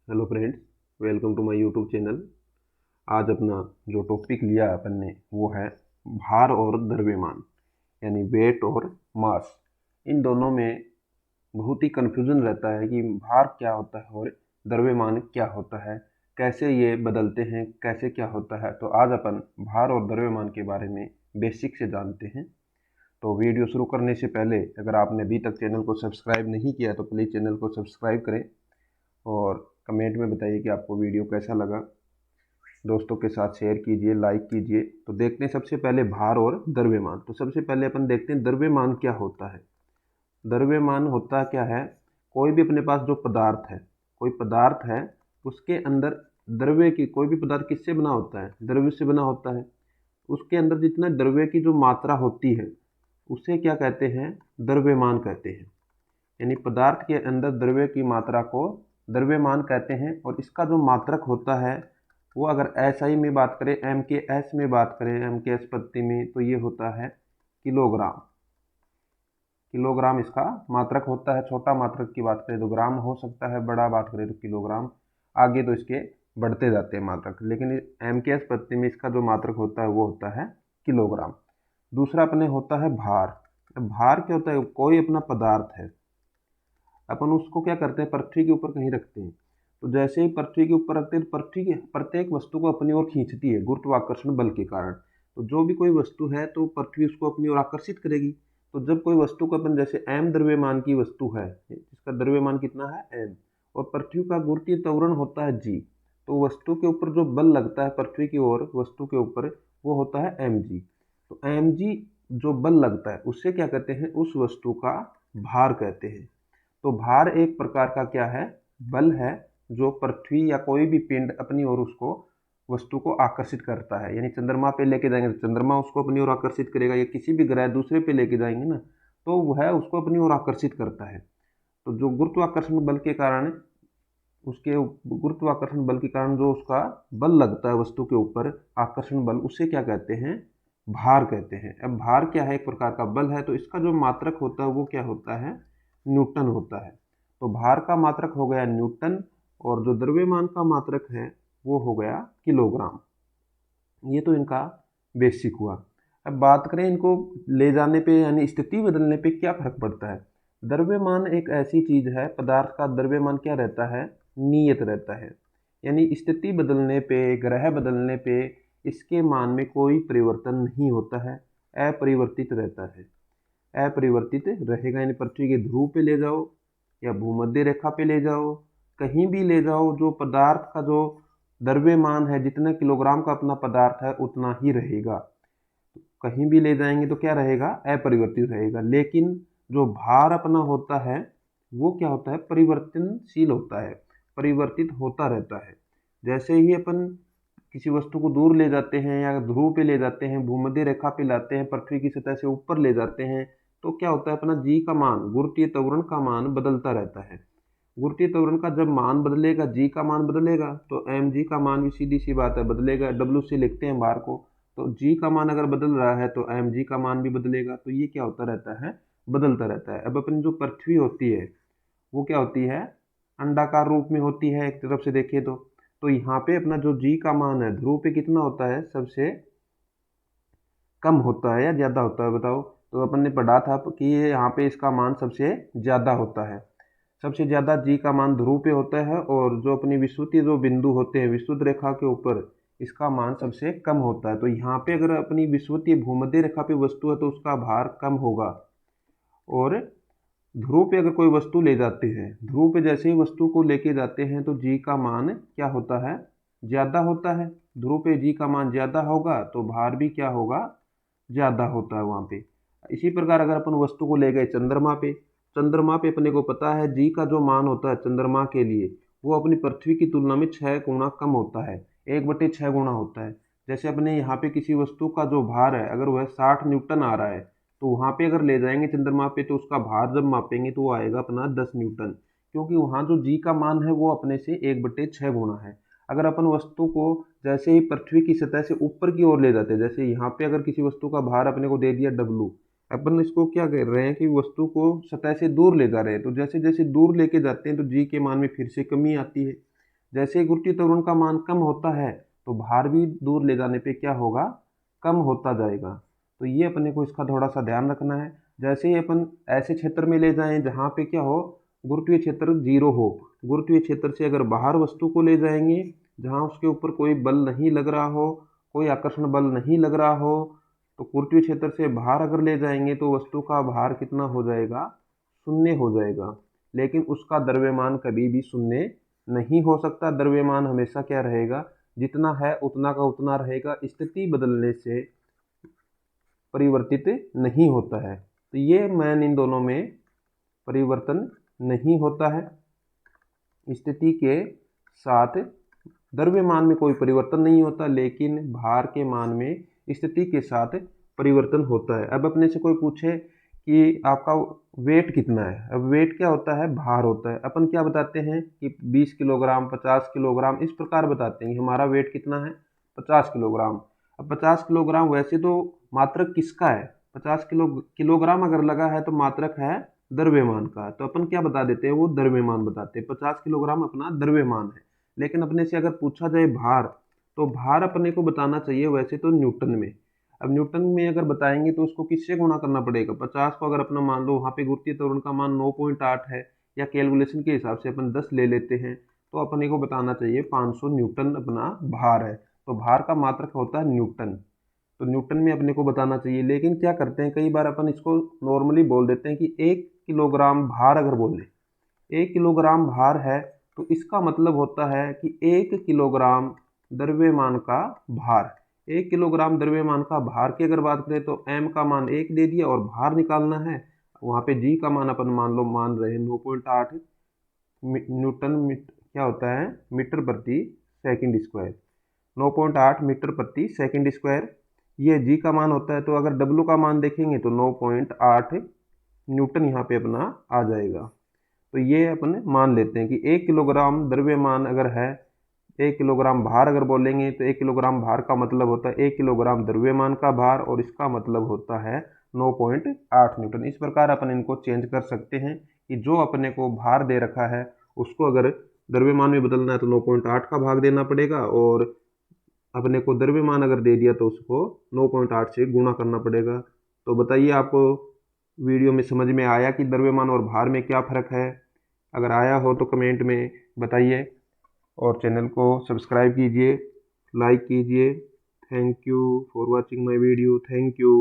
Hello friends, welcome to my YouTube channel. आज अपना जो टॉपिक लिया है अपन ने वो है भार और द्रव्यमान, यानी वेट और मास। इन दोनों में बहुत ही कन्फ्यूजन रहता है कि भार क्या होता है और द्रव्यमान क्या होता है, कैसे ये बदलते हैं, कैसे क्या होता है। तो आज अपन भार और द्रव्यमान के बारे में बेसिक से जानते हैं। तो वीडियो शुरू करने से पहले अगर आपने अभी तक चैनल को सब्सक्राइब नहीं किया तो प्लीज़ चैनल को सब्सक्राइब करें और कमेंट में बताइए कि आपको वीडियो कैसा लगा। दोस्तों के साथ शेयर कीजिए, लाइक कीजिए। तो देखते हैं सबसे पहले भार और द्रव्यमान। तो सबसे पहले अपन देखते हैं द्रव्यमान क्या होता है। द्रव्यमान होता क्या है, कोई भी अपने पास जो पदार्थ है, कोई पदार्थ है उसके अंदर द्रव्य की, कोई भी पदार्थ किससे बना होता है, द्रव्य से बना होता है। उसके अंदर जितना द्रव्य की जो मात्रा होती है उसे क्या कहते हैं, द्रव्यमान कहते हैं। यानी पदार्थ के अंदर द्रव्य की मात्रा को द्रव्यमान कहते हैं। और इसका जो मात्रक होता है वो अगर एसआई में बात करें, एम के एस में बात करें, एम के एस पत्ती में, तो ये होता है किलोग्राम। किलोग्राम इसका मात्रक होता है। छोटा मात्रक की बात करें तो ग्राम हो सकता है, बड़ा बात करें तो किलोग्राम। आगे तो इसके बढ़ते जाते हैं मात्रक, लेकिन एम के एस पत्ती में इसका जो मात्रक होता है वो होता है किलोग्राम। दूसरा अपने होता है भार। भार क्या होता है, कोई अपना पदार्थ है, अपन उसको क्या करते हैं, पृथ्वी के ऊपर कहीं रखते हैं। तो जैसे ही पृथ्वी के ऊपर रखते हैं तो पृथ्वी की प्रत्येक वस्तु को अपनी ओर खींचती है गुरुत्वाकर्षण बल के कारण। तो जो भी कोई वस्तु है तो पृथ्वी उसको अपनी ओर आकर्षित करेगी। तो जब कोई वस्तु को अपन, जैसे एम द्रव्यमान की वस्तु है जिसका द्रव्यमान कितना है एम, और पृथ्वी का गुरुत्वीय त्वरण होता है जी, तो वस्तु के ऊपर जो बल लगता है पृथ्वी की ओर वस्तु के ऊपर वो होता है एम जी। तो एम जी जो बल लगता है उससे क्या कहते हैं, उस वस्तु का भार कहते हैं। तो भार एक प्रकार का क्या है, बल है, जो पृथ्वी या कोई भी पिंड अपनी ओर उसको, वस्तु को आकर्षित करता है। यानी चंद्रमा पे लेके जाएंगे तो चंद्रमा उसको अपनी ओर आकर्षित करेगा, या किसी भी ग्रह दूसरे पे लेके जाएंगे ना तो वह उसको अपनी ओर आकर्षित करता है। तो जो गुरुत्वाकर्षण बल के कारण, उसके गुरुत्वाकर्षण बल के कारण जो उसका बल लगता है वस्तु के ऊपर, आकर्षण बल, उसे क्या कहते हैं, भार कहते हैं। अब भार क्या है, एक प्रकार का बल है। तो इसका जो मात्रक होता है वो क्या होता है, न्यूटन होता है। तो भार का मात्रक हो गया न्यूटन, और जो द्रव्यमान का मात्रक है वो हो गया किलोग्राम। ये तो इनका बेसिक हुआ। अब बात करें इनको ले जाने पे, यानी स्थिति बदलने पे क्या फर्क पड़ता है। द्रव्यमान एक ऐसी चीज है, पदार्थ का द्रव्यमान क्या रहता है, नियत रहता है। यानी स्थिति बदलने पे, ग्रह बदलने पे इसके मान में कोई परिवर्तन नहीं होता है, अपरिवर्तित रहता है। अपरिवर्तित रहेगा। यानी पृथ्वी के ध्रुव पे ले जाओ या भूमध्य रेखा पे ले जाओ, कहीं भी ले जाओ, जो पदार्थ का जो द्रव्यमान है, जितना किलोग्राम का अपना पदार्थ है उतना ही रहेगा। कहीं भी ले जाएंगे तो क्या रहेगा, अपरिवर्तित रहेगा। लेकिन जो भार अपना होता है वो क्या होता है, परिवर्तनशील होता है, परिवर्तित होता रहता है। जैसे ही अपन किसी वस्तु को दूर ले जाते हैं या ध्रुव पे ले जाते हैं, भूमध्य रेखा पे लाते हैं, पृथ्वी की सतह से ऊपर ले जाते हैं, तो क्या होता है, अपना जी का मान, गुरुत्वीय त्वरण का मान बदलता रहता है। गुरुत्वीय त्वरण का जब मान बदलेगा, जी का मान बदलेगा, तो एम जी का मान भी सीधी सी बात है बदलेगा। डब्ल्यू से लिखते हैं बार को, तो जी का मान अगर बदल रहा है तो एम जी का मान भी बदलेगा। तो ये क्या होता रहता है, बदलता रहता है। अब अपनी जो पृथ्वी होती है वो क्या होती है, अंडाकार रूप में होती है एक तरफ से देखें तो यहाँ पे अपना जो जी का मान है ध्रुव पे कितना होता है, सबसे कम होता है या ज्यादा होता है, बताओ। तो अपन ने पढ़ा था कि ये यहाँ पे इसका मान सबसे ज्यादा होता है। सबसे ज्यादा जी का मान ध्रुव पे होता है, और जो अपनी विषुवतीय जो बिंदु होते हैं विषुवत रेखा के ऊपर, इसका मान सबसे कम होता है। तो यहाँ पे अगर अपनी विषुवतीय भूमध्य रेखा पे वस्तु है तो उसका भार कम होगा। और ध्रुव पे अगर कोई वस्तु ले जाते हैं, ध्रुव पे जैसे ही वस्तु को लेके जाते हैं तो जी का मान क्या होता है, ज्यादा होता है। ध्रुव पे जी का मान ज्यादा होगा तो भार भी क्या होगा, ज्यादा होता है वहां पे। इसी प्रकार अगर अपन वस्तु को ले गए चंद्रमा पे, चंद्रमा पे अपने को पता है जी का जो मान होता है चंद्रमा के लिए, वो अपनी पृथ्वी की तुलना में 6 गुना कम होता है, 1/6 गुना होता है। जैसे अपने यहाँ पे किसी वस्तु का जो भार है अगर वह 60 न्यूटन आ रहा है, तो वहां पे अगर ले जाएंगे चंद्रमा पे तो उसका भार जब मापेंगे तो वो आएगा अपना 10 न्यूटन, क्योंकि वहां जो जी का मान है वो अपने से 1/6 गुना है। अगर अपन वस्तु को जैसे ही पृथ्वी की सतह से ऊपर की ओर ले जाते हैं, जैसे यहाँ पे अगर किसी वस्तु का भार अपने को दे दिया डब्लू, अपन इसको क्या कर रहे हैं कि वस्तु को सतह से दूर ले जा रहे हैं, तो जैसे जैसे दूर लेके जाते हैं तो जी के मान में फिर से कमी आती है। जैसे ही गुरुत्वीय त्वरण का मान कम होता है तो भार भी दूर ले जाने पे क्या होगा, कम होता जाएगा। तो ये अपने को इसका थोड़ा सा ध्यान रखना है। जैसे ही अपन ऐसे क्षेत्र में ले जाएं जहाँ पे क्या हो, गुरुत्वीय क्षेत्र जीरो हो, गुरुत्वीय क्षेत्र से अगर बाहर वस्तु को ले जाएंगे जहाँ उसके ऊपर कोई बल नहीं लग रहा हो, कोई आकर्षण बल नहीं लग रहा हो, तो गुरुत्वीय क्षेत्र से बाहर अगर ले जाएंगे तो वस्तु का भार कितना हो जाएगा, शून्य हो जाएगा। लेकिन उसका द्रव्यमान कभी भी शून्य नहीं हो सकता। द्रव्यमान हमेशा क्या रहेगा, जितना है उतना का उतना रहेगा, स्थिति बदलने से परिवर्तित नहीं होता है। तो ये मैन इन दोनों में परिवर्तन नहीं होता है। स्थिति के साथ द्रव्यमान में कोई परिवर्तन नहीं होता, लेकिन भार के मान में स्थिति के साथ परिवर्तन होता है। अब अपने से कोई पूछे कि आपका वेट कितना है, अब वेट क्या होता है, भार होता है। अपन क्या बताते हैं कि 20 किलोग्राम, 50 किलोग्राम, इस प्रकार बताते हैं कि हमारा वेट कितना है, 50 किलोग्राम। अब 50 किलोग्राम वैसे तो मात्रक किसका है, 50 किलोग्राम अगर लगा है तो मात्रक है द्रव्यमान का, तो अपन क्या बता देते हैं, वो द्रव्यमान बताते हैं। 50 किलोग्राम अपना द्रव्यमान है। लेकिन अपने से अगर पूछा जाए भार, तो भार अपने को बताना चाहिए वैसे तो न्यूटन में। अब न्यूटन में अगर बताएंगे तो उसको किससे गुणा करना पड़ेगा, 50 को अगर अपना मान लो वहाँ पे गुरुत्वीय त्वरण का मान 9.8 है, या कैलकुलेशन के हिसाब से अपन 10 ले लेते हैं, तो अपने को बताना चाहिए 500 न्यूटन अपना भार है। तो भार का मात्रक होता है न्यूटन, तो न्यूटन में अपने को बताना चाहिए। लेकिन क्या करते हैं, कई बार अपन इसको नॉर्मली बोल देते हैं कि 1 किलोग्राम भार अगर बोल लें, 1 किलोग्राम भार है तो इसका मतलब होता है कि 1 किलोग्राम द्रव्यमान का भार। 1 किलोग्राम द्रव्यमान का भार की अगर बात करें तो m का मान 1 दे दिया और भार निकालना है, वहाँ पे g का मान अपन मान रहे हैं 9.8 न्यूटन क्या होता है, मीटर प्रति सेकंड स्क्वायर। 9.8 मीटर प्रति सेकंड स्क्वायर ये g का मान होता है। तो अगर w का मान देखेंगे तो 9.8 न्यूटन यहाँ पे अपना आ जाएगा। तो ये अपन मान लेते हैं कि 1 किलोग्राम द्रव्यमान अगर है, 1 किलोग्राम भार अगर बोलेंगे तो 1 किलोग्राम भार का मतलब होता है 1 किलोग्राम द्रव्यमान का भार, और इसका मतलब होता है 9.8 न्यूटन। इस प्रकार अपन इनको चेंज कर सकते हैं कि जो अपने को भार दे रखा है उसको अगर द्रव्यमान में बदलना है तो 9.8 का भाग देना पड़ेगा, और अपने को द्रव्यमान अगर दे दिया तो उसको 9.8 से गुणा करना पड़ेगा। तो बताइए आपको वीडियो में समझ में आया कि द्रव्यमान और भार में क्या फ़र्क है? अगर आया हो तो कमेंट में बताइए, और चैनल को सब्सक्राइब कीजिए, लाइक कीजिए। Thank you for watching my video. Thank you.